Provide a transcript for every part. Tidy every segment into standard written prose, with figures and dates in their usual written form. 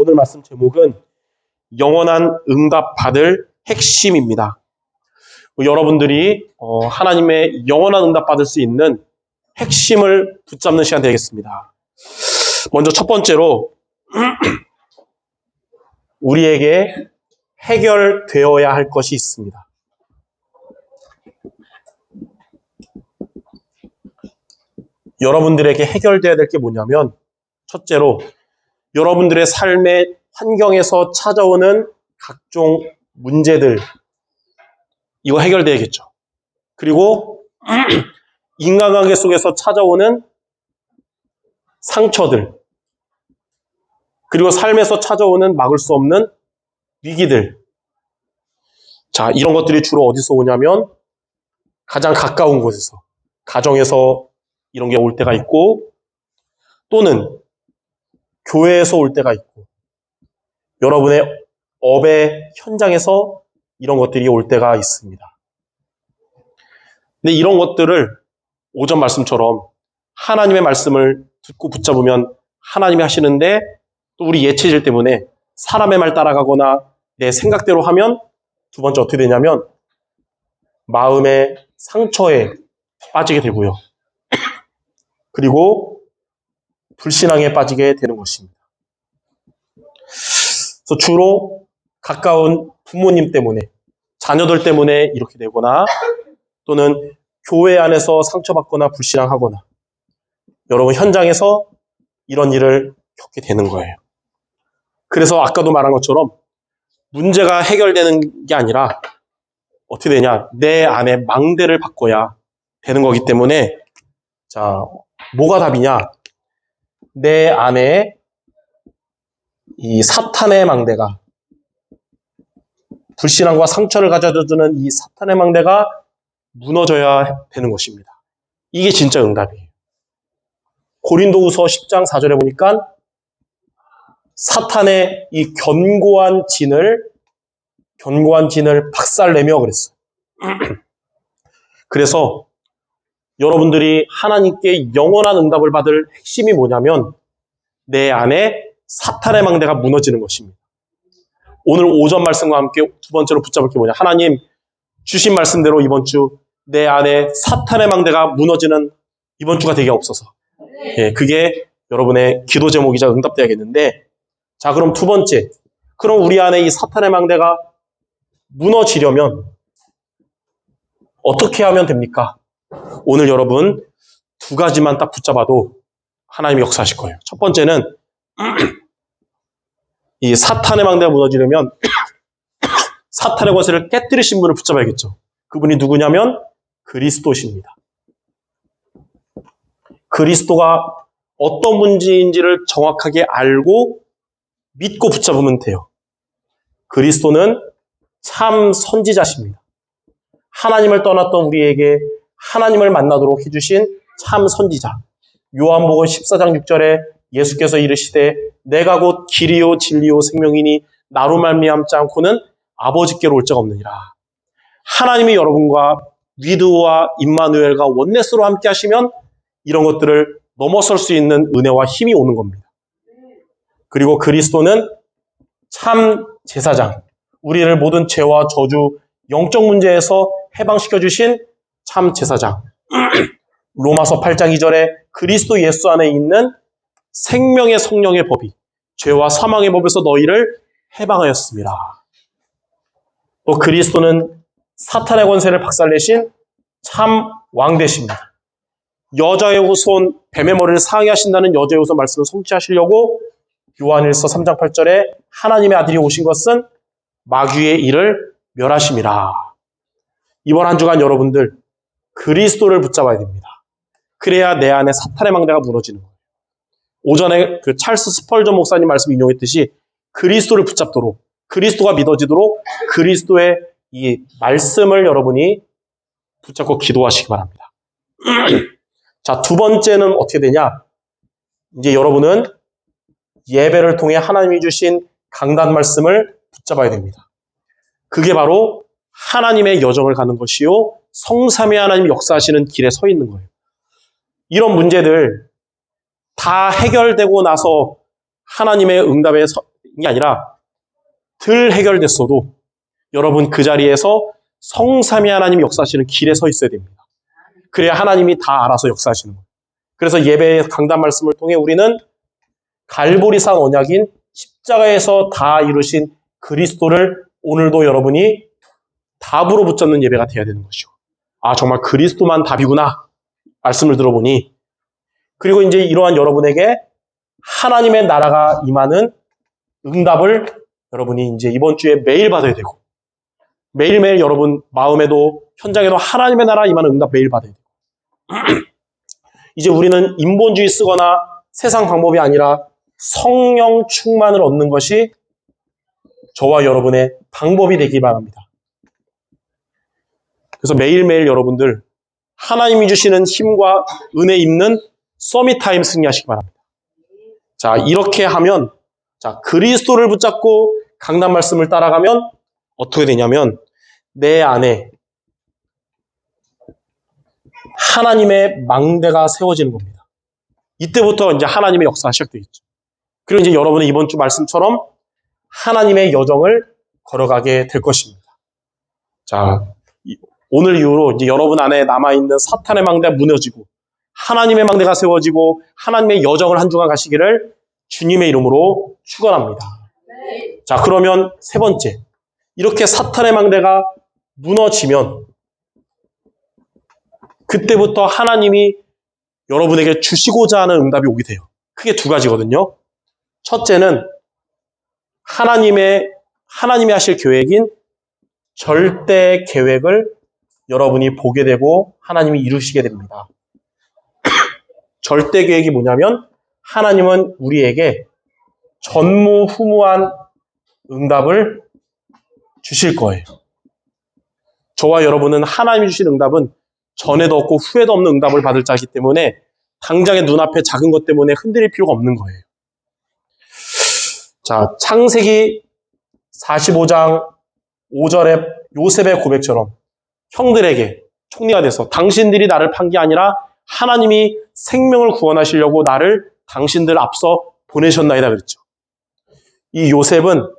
오늘 말씀 제목은 영원한 응답 받을 핵심입니다. 여러분들이 하나님의 영원한 응답 받을 수 있는 핵심을 붙잡는 시간 되겠습니다. 먼저 첫 번째로 우리에게 해결되어야 할 것이 있습니다. 여러분들에게 해결되어야 될 게 뭐냐면, 첫째로 여러분들의 삶의 환경에서 찾아오는 각종 문제들, 이거 해결돼야겠죠. 그리고 인간관계 속에서 찾아오는 상처들, 그리고 삶에서 찾아오는 막을 수 없는 위기들. 자, 이런 것들이 주로 어디서 오냐면 가장 가까운 곳에서, 가정에서 이런 게 올 때가 있고, 또는 교회에서 올 때가 있고, 여러분의 업의 현장에서 이런 것들이 올 때가 있습니다. 근데 이런 것들을 오전 말씀처럼 하나님의 말씀을 듣고 붙잡으면 하나님이 하시는데, 또 우리 예체질 때문에 사람의 말 따라가거나 내 생각대로 하면 두 번째 어떻게 되냐면 마음의 상처에 빠지게 되고요. 그리고 불신앙에 빠지게 되는 것입니다. 그래서 주로 가까운 부모님 때문에, 자녀들 때문에 이렇게 되거나, 또는 교회 안에서 상처받거나 불신앙하거나, 여러분 현장에서 이런 일을 겪게 되는 거예요. 그래서 아까도 말한 것처럼 문제가 해결되는 게 아니라 어떻게 되냐, 내 안에 망대를 바꿔야 되는 거기 때문에, 자, 뭐가 답이냐? 내 안에 이 사탄의 망대가, 불신앙과 상처를 가져다주는 이 사탄의 망대가 무너져야 되는 것입니다. 이게 진짜 응답이에요. 고린도후서 10장 4절에 보니까 사탄의 이 견고한 진을 박살내며 그랬어요. 그래서 여러분들이 하나님께 영원한 응답을 받을 핵심이 뭐냐면 내 안에 사탄의 망대가 무너지는 것입니다. 오늘 오전 말씀과 함께 두 번째로 붙잡을 게 뭐냐, 하나님 주신 말씀대로 이번 주 내 안에 사탄의 망대가 무너지는 이번 주가 되게 없어서, 그게 여러분의 기도 제목이자 응답돼야겠는데, 자, 그럼 두 번째, 그럼 우리 안에 이 사탄의 망대가 무너지려면 어떻게 하면 됩니까? 오늘 여러분 두 가지만 딱 붙잡아도 하나님이 역사하실 거예요. 첫 번째는 이 사탄의 망대가 무너지려면 사탄의 권세를 깨뜨리신 분을 붙잡아야겠죠. 그분이 누구냐면 그리스도십니다. 그리스도가 어떤 문제인지를 정확하게 알고 믿고 붙잡으면 돼요. 그리스도는 참 선지자십니다. 하나님을 떠났던 우리에게 하나님을 만나도록 해주신 참 선지자. 요한복음 14장 6절에 예수께서 이르시되 내가 곧 길이요 진리요 생명이니 나로 말미암지 않고는 아버지께로 올 자가 없느니라. 하나님이 여러분과 위드와 임마누엘과 원네스로 함께 하시면 이런 것들을 넘어설 수 있는 은혜와 힘이 오는 겁니다. 그리고 그리스도는 참 제사장, 우리를 모든 죄와 저주, 영적 문제에서 해방시켜 주신 참 제사장. 로마서 8장 2절에 그리스도 예수 안에 있는 생명의 성령의 법이 죄와 사망의 법에서 너희를 해방하였습니다. 또 그리스도는 사탄의 권세를 박살내신 참 왕되십니다. 여자의 후손, 뱀의 머리를 상하신다는 여자의 후손 말씀을 성취하시려고 요한일서 3장 8절에 하나님의 아들이 오신 것은 마귀의 일을 멸하심이라. 이번 한 주간 여러분들 그리스도를 붙잡아야 됩니다. 그래야 내 안에 사탄의 망대가 무너지는 거예요. 오전에 그 찰스 스펄전 목사님 말씀 인용했듯이 그리스도를 붙잡도록, 그리스도가 믿어지도록 그리스도의 이 말씀을 여러분이 붙잡고 기도하시기 바랍니다. 자, 두 번째는 어떻게 되냐? 이제 여러분은 예배를 통해 하나님이 주신 강단 말씀을 붙잡아야 됩니다. 그게 바로 하나님의 여정을 가는 것이요, 성삼위 하나님 역사하시는 길에 서 있는 거예요. 이런 문제들 다 해결되고 나서 하나님의 응답의 게 아니라 덜 해결됐어도 여러분 그 자리에서 성삼위 하나님이 역사하시는 길에 서 있어야 됩니다. 그래야 하나님이 다 알아서 역사하시는 거예요. 그래서 예배 강단 말씀을 통해 우리는 갈보리산 언약인 십자가에서 다 이루신 그리스도를 오늘도 여러분이 답으로 붙잡는 예배가 돼야 되는 것이고, 아 정말 그리스도만 답이구나 말씀을 들어보니, 그리고 이제 이러한 여러분에게 하나님의 나라가 임하는 응답을 여러분이 이제 이번 주에 매일 받아야 되고, 매일매일 여러분 마음에도 현장에도 하나님의 나라 임하는 응답 매일 받아야 되고, 이제 우리는 인본주의 쓰거나 세상 방법이 아니라 성령 충만을 얻는 것이 저와 여러분의 방법이 되기 바랍니다. 그래서 매일매일 여러분들 하나님이 주시는 힘과 은혜 입는 서밋타임 승리하시기 바랍니다. 자, 이렇게 하면, 자, 그리스도를 붙잡고 강단 말씀을 따라가면 어떻게 되냐면 내 안에 하나님의 망대가 세워지는 겁니다. 이때부터 이제 하나님의 역사가 시작되겠죠. 그리고 이제 여러분은 이번 주 말씀처럼 하나님의 여정을 걸어가게 될 것입니다. 자, 오늘 이후로 이제 여러분 안에 남아있는 사탄의 망대가 무너지고 하나님의 망대가 세워지고 하나님의 여정을 한 주간 가시기를 주님의 이름으로 축원합니다. 자, 그러면 세 번째, 이렇게 사탄의 망대가 무너지면 그때부터 하나님이 여러분에게 주시고자 하는 응답이 오게 돼요. 크게 두 가지거든요. 첫째는 하나님이 하실 계획인 절대 계획을 여러분이 보게 되고 하나님이 이루시게 됩니다. 절대 계획이 뭐냐면 하나님은 우리에게 전무후무한 응답을 주실 거예요. 저와 여러분은 하나님이 주신 응답은 전에도 없고 후에도 없는 응답을 받을 자이기 때문에 당장의 눈앞에 작은 것 때문에 흔들릴 필요가 없는 거예요. 자, 창세기 45장 5절의 요셉의 고백처럼 형들에게 총리가 돼서 당신들이 나를 판 게 아니라 하나님이 생명을 구원하시려고 나를 당신들 앞서 보내셨나이다 그랬죠. 이 요셉은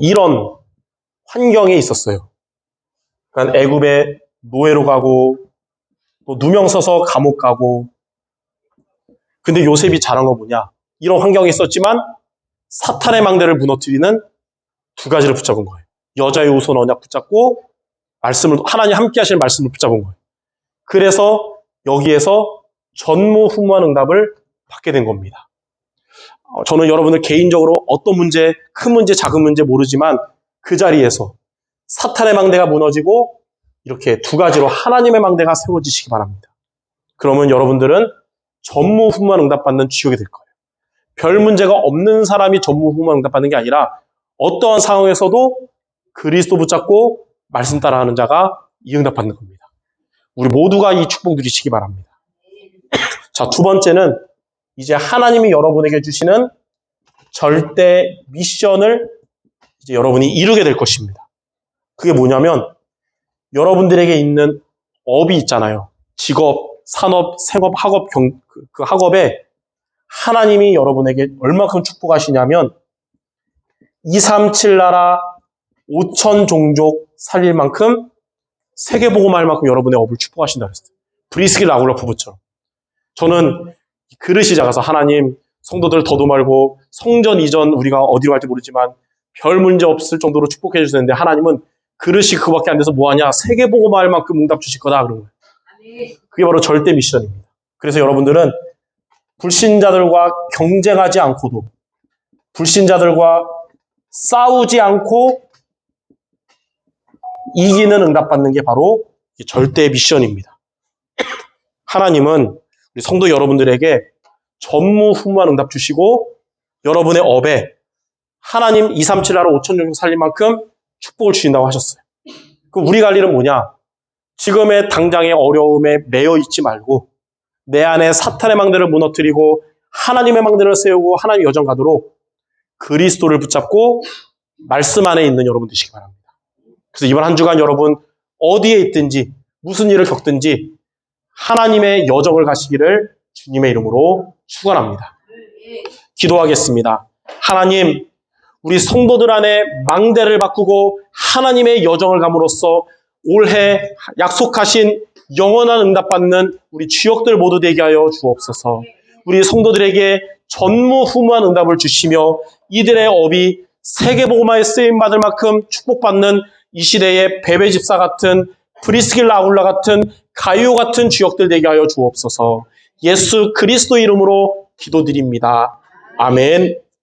이런 환경에 있었어요. 그러니까 애굽에 노예로 가고 또 누명 써서 감옥 가고. 근데 요셉이 잘한 거 뭐냐? 이런 환경에 있었지만 사탄의 망대를 무너뜨리는 두 가지를 붙잡은 거예요. 여자의 우선 언약 붙잡고 말씀을, 하나님 함께 하시는 말씀을 붙잡은 거예요. 그래서 여기에서 전무후무한 응답을 받게 된 겁니다. 저는 여러분들 개인적으로 어떤 문제, 큰 문제, 작은 문제 모르지만 그 자리에서 사탄의 망대가 무너지고 이렇게 두 가지로 하나님의 망대가 세워지시기 바랍니다. 그러면 여러분들은 전무후무한 응답받는 지옥이 될 거예요. 별 문제가 없는 사람이 전무후무한 응답받는 게 아니라 어떠한 상황에서도 그리스도 붙잡고 말씀 따라하는 자가 이 응답받는 겁니다. 우리 모두가 이 축복 누리시기 바랍니다. 자, 두 번째는 이제 하나님이 여러분에게 주시는 절대 미션을 이제 여러분이 이루게 될 것입니다. 그게 뭐냐면 여러분들에게 있는 업이 있잖아요. 직업, 산업, 생업, 학업, 그 학업에 하나님이 여러분에게 얼마큼 축복하시냐면 237 나라 5천 종족 살릴 만큼 세계복음할 만큼 여러분의 업을 축복하신다 그랬어요. 브리스길 라굴러 부부처럼. 저는 그릇이 작아서 하나님 성도들 더도 말고 성전 이전 우리가 어디로 갈지 모르지만 별 문제 없을 정도로 축복해 주시는데 하나님은 그릇이 그거밖에 안 돼서 뭐하냐? 세계복음할 만큼 응답 주실 거다 그런 거예요. 그게 바로 절대 미션입니다. 그래서 여러분들은 불신자들과 경쟁하지 않고도 불신자들과 싸우지 않고 이기는 응답받는 게 바로 절대 미션입니다. 하나님은 우리 성도 여러분들에게 전무후무한 응답 주시고 여러분의 업에 하나님 237 나라 5천 종족 살릴 만큼 축복을 주신다고 하셨어요. 그럼 우리가 할 일은 뭐냐? 지금의 당장의 어려움에 매여 있지 말고 내 안에 사탄의 망대를 무너뜨리고 하나님의 망대를 세우고 하나님의 여정 가도록 그리스도를 붙잡고 말씀 안에 있는 여러분 되시기 바랍니다. 그래서 이번 한 주간 여러분 어디에 있든지 무슨 일을 겪든지 하나님의 여정을 가시기를 주님의 이름으로 축원합니다. 기도하겠습니다. 하나님, 우리 성도들 안에 망대를 바꾸고 하나님의 여정을 감으로써 올해 약속하신 영원한 응답받는 우리 주역들 모두 되게 하여 주옵소서. 우리 성도들에게 전무후무한 응답을 주시며 이들의 업이 세계복음화에 쓰임받을 만큼 축복받는 이 시대의 베베 집사 같은 브리스길라 아굴라 같은 가이오 같은 주역들 되게 하여 주옵소서. 예수 그리스도 이름으로 기도드립니다. 아멘.